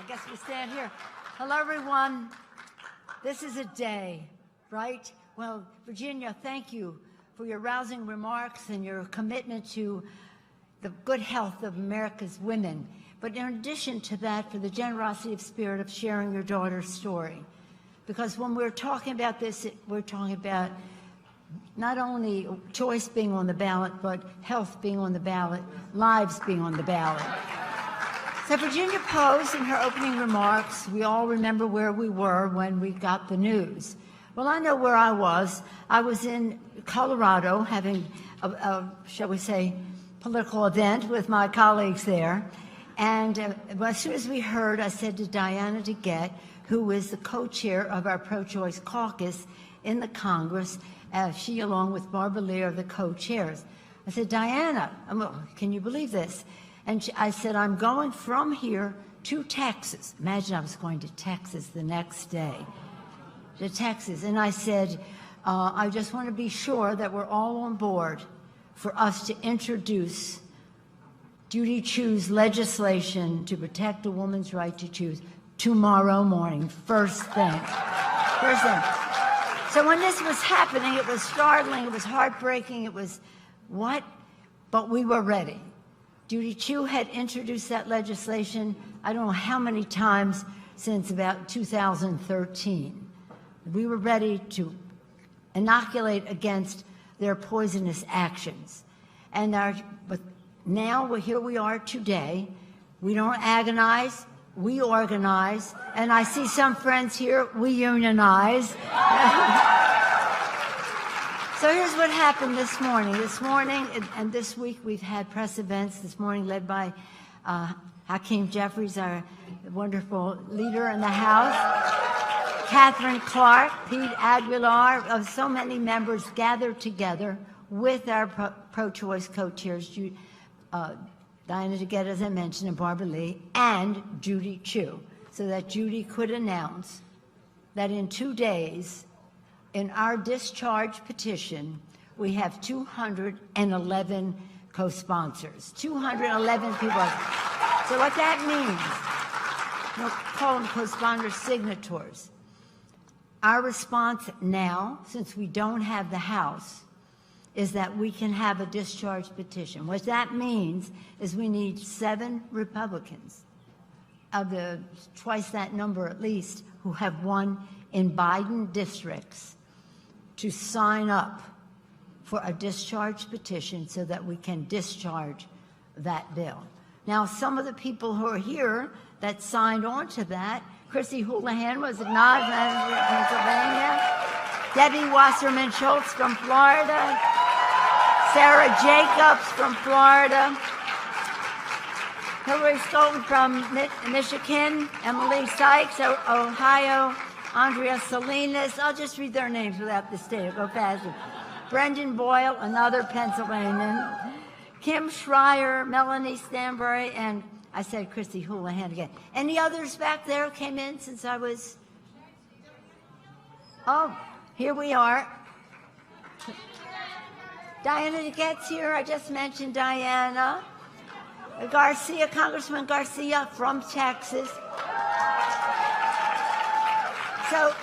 I guess we stand here. Hello, everyone. This is a day, right? Well, Virginia, thank you for your rousing remarks and your commitment to the good health of America's women. But in addition to that, for the generosity of spirit of sharing your daughter's story. Because when we're talking about this, we're talking about not only choice being on the ballot, but health being on the ballot, lives being on the ballot. So Virginia posed in her opening remarks, we all remember where we were when we got the news. Well, I know where I was. I was in Colorado having a shall we say, political event with my colleagues there. And as soon as we heard, I said to Diana DeGette, who is the co-chair of our pro-choice caucus in the Congress, she along with Barbara Lee are the co-chairs. I said, Diana, can you believe this? And I said, I'm going from here to Texas. Imagine I was going to Texas the next day, to Texas. And I said, I just want to be sure that we're all on board for us to introduce Judy Chu's legislation to protect a woman's right to choose tomorrow morning, first thing. First thing. So when this was happening, it was startling, it was heartbreaking, it was what? But we were ready. Judy Chu had introduced that legislation, I don't know how many times since about 2013. We were ready to inoculate against their poisonous actions. And but now here we are today. We don't agonize, we organize. And I see some friends here, we unionize. So here's what happened this morning. This morning and this week we've had press events. This morning led by Hakeem Jeffries, our wonderful leader in the House, Catherine Clark, Pete Aguilar, so many members gathered together with our pro-choice co-chairs, Diana DeGette, as I mentioned, and Barbara Lee, and Judy Chu, so that Judy could announce that in 2 days, in our discharge petition, we have 211 co-sponsors, 211 people. So what that means, we'll call them co-sponsor signatories. Our response now, since we don't have the House, is that we can have a discharge petition. What that means is we need 7 Republicans, of the twice that number at least, who have won in Biden districts, to sign up for a discharge petition so that we can discharge that bill. Now, some of the people who are here that signed on to that, Chrissy Houlihan was acknowledged from Pennsylvania, Debbie Wasserman Schultz from Florida, Sarah Jacobs from Florida, Hillary Scholten from Michigan, Emily Sykes, Ohio, Andrea Salinas. I'll just read their names without the state. I'll go faster. Brendan Boyle, another Pennsylvanian. Kim Schreier, Melanie Stanbury, and I said Chrissy Houlihan again. Any others back there came in since I was? Oh, here we are. Diana DeGette's here. I just mentioned Diana. Garcia, Congressman Garcia from Texas. So,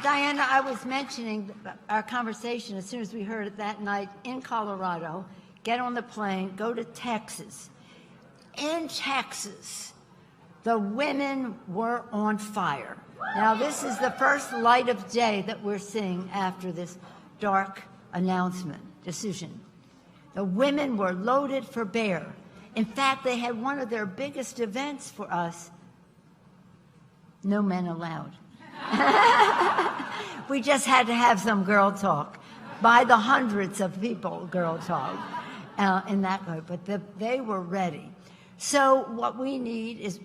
Diana, I was mentioning our conversation as soon as we heard it that night in Colorado. Get on the plane, go to Texas. In Texas, the women were on fire. Now, this is the first light of day that we're seeing after this dark announcement, decision. The women were loaded for bear. In fact, they had one of their biggest events for us, no men allowed. We just had to have some girl talk. By the hundreds of people, girl talk in that way. But they were ready. So what we need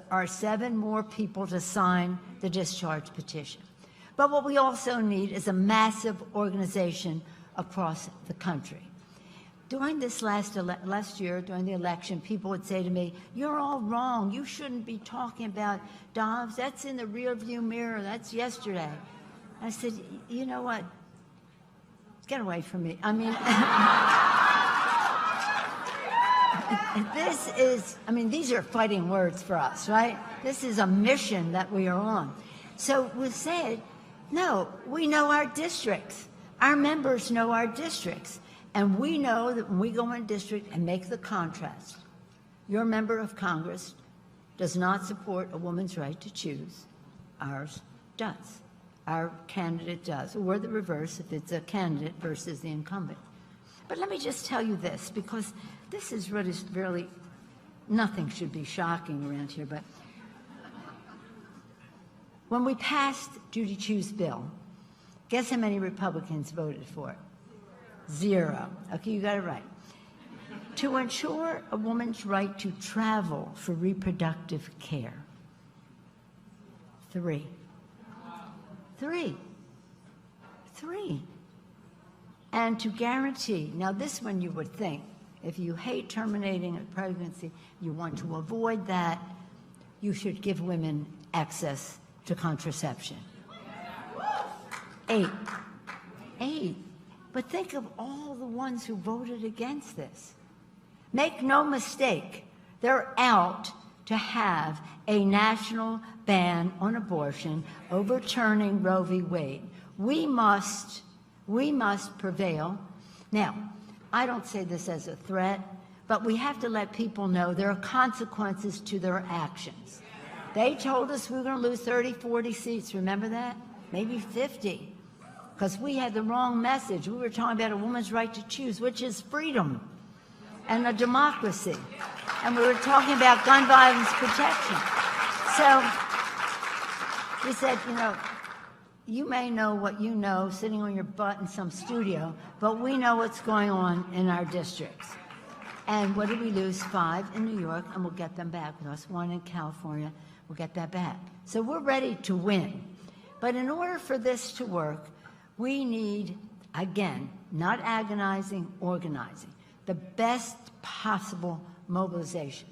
are 7 more people to sign the discharge petition. But what we also need is a massive organization across the country. During this last year, during the election, people would say to me, you're all wrong. You shouldn't be talking about Dobbs. That's in the rearview mirror. That's yesterday. I said, you know what? Get away from me. I mean, this is, I mean, these are fighting words for us, right? This is a mission that we are on. So we said, no, we know our districts. Our members know our districts. And we know that when we go in district and make the contrast, your member of Congress does not support a woman's right to choose. Ours does. Our candidate does, or the reverse if it's a candidate versus the incumbent. But let me just tell you this, because this is really, nothing should be shocking around here, but when we passed Judy Chu's bill, guess how many Republicans voted for it? 0. Okay, you got it right. To ensure a woman's right to travel for reproductive care. 3. 3. And to guarantee, now this one you would think, if you hate terminating a pregnancy, you want to avoid that, you should give women access to contraception. 8. But think of all the ones who voted against this. Make no mistake, they're out to have a national ban on abortion, overturning Roe v. Wade. We must prevail. Now, I don't say this as a threat, but we have to let people know there are consequences to their actions. They told us we were going to lose 30, 40 seats. Remember that? Maybe 50. Because we had the wrong message. We were talking about a woman's right to choose, which is freedom and a democracy. And we were talking about gun violence protection. So we said, you know, you may know what you know sitting on your butt in some studio, but we know what's going on in our districts. And what did we lose? 5 in New York, and we'll get them back. We lost 1 in California. We'll get that back. So we're ready to win. But in order for this to work, we need, again, not agonizing, organizing, the best possible mobilization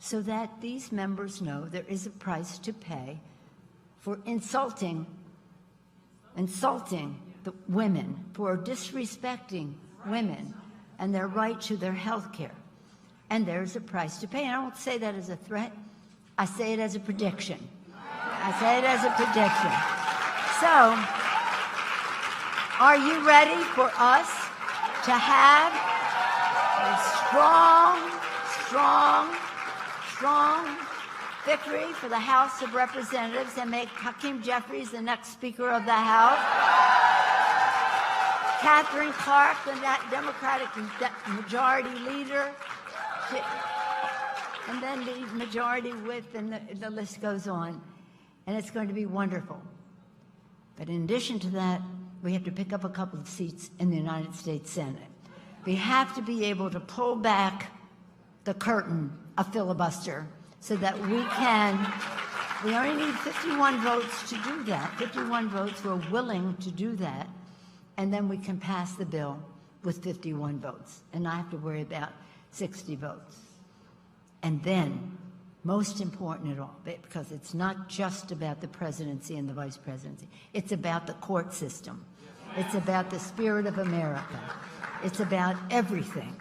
so that these members know there is a price to pay for insulting the women, for disrespecting women and their right to their health care. And there's a price to pay. And I don't say that as a threat. I say it as a prediction. So, are you ready for us to have a strong victory for the House of Representatives and make Hakeem Jeffries the next Speaker of the House? Catherine Clark, the Democratic Majority Leader, and then the Majority Whip, and the list goes on. And it's going to be wonderful. But in addition to that, we have to pick up a couple of seats in the United States Senate. We have to be able to pull back the curtain of filibuster so that we only need 51 votes to do that. 51 votes who are willing to do that, and then we can pass the bill with 51 votes, and not have to worry about 60 votes. And then, most important at all, because it's not just about the presidency and the vice presidency, it's about the court system. It's about the spirit of America. It's about everything.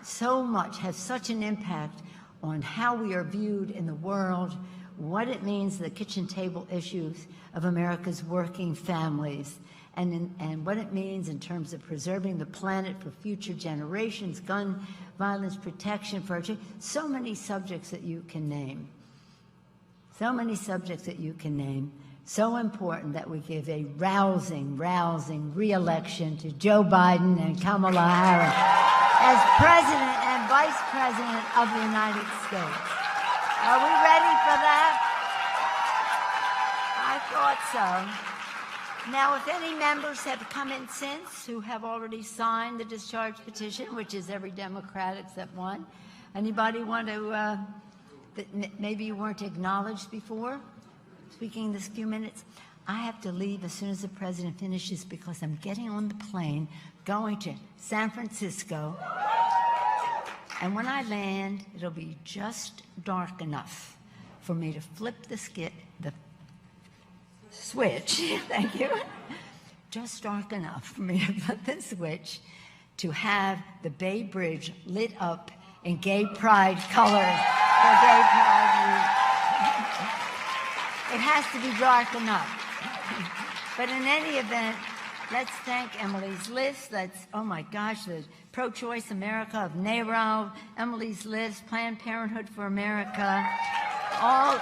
So much has such an impact on how we are viewed in the world, what it means, the kitchen table issues of America's working families, and what it means in terms of preserving the planet for future generations, gun violence protection for our children. So many subjects that you can name. So important that we give a rousing re-election to Joe Biden and Kamala Harris as President and Vice President of the United States. Are we ready for that? I thought so. Now, if any members have come in since who have already signed the discharge petition, which is every Democrat except one, anybody want to, maybe you weren't acknowledged before? Speaking this few minutes, I have to leave as soon as the president finishes because I'm getting on the plane going to San Francisco. And when I land, it'll be just dark enough for me to flip the switch, thank you, just dark enough for me to flip the switch to have the Bay Bridge lit up in gay pride colors for Gay Pride Week. It has to be dark enough. But in any event, let's thank Emily's List. Oh my gosh, the Pro-Choice America of NARAL, Emily's List, Planned Parenthood for America,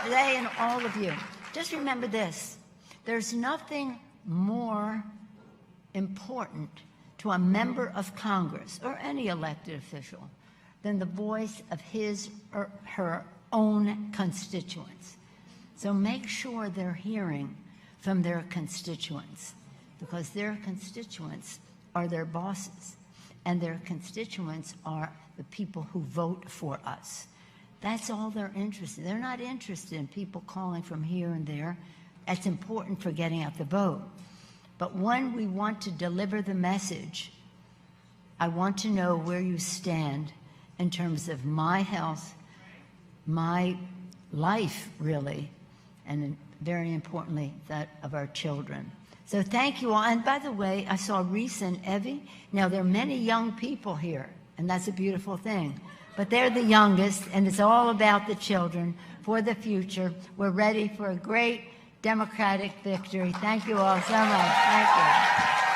they and all of you. Just remember this, there's nothing more important to a member of Congress or any elected official than the voice of his or her own constituents. So make sure they're hearing from their constituents, because their constituents are their bosses, and their constituents are the people who vote for us. That's all they're interested in. They're not interested in people calling from here and there. That's important for getting out the vote. But when we want to deliver the message, I want to know where you stand in terms of my health, my life, really, and very importantly, that of our children. So thank you all. And by the way, I saw Reese and Evie. Now, there are many young people here, and that's a beautiful thing. But they're the youngest, and it's all about the children for the future. We're ready for a great Democratic victory. Thank you all so much. Thank you.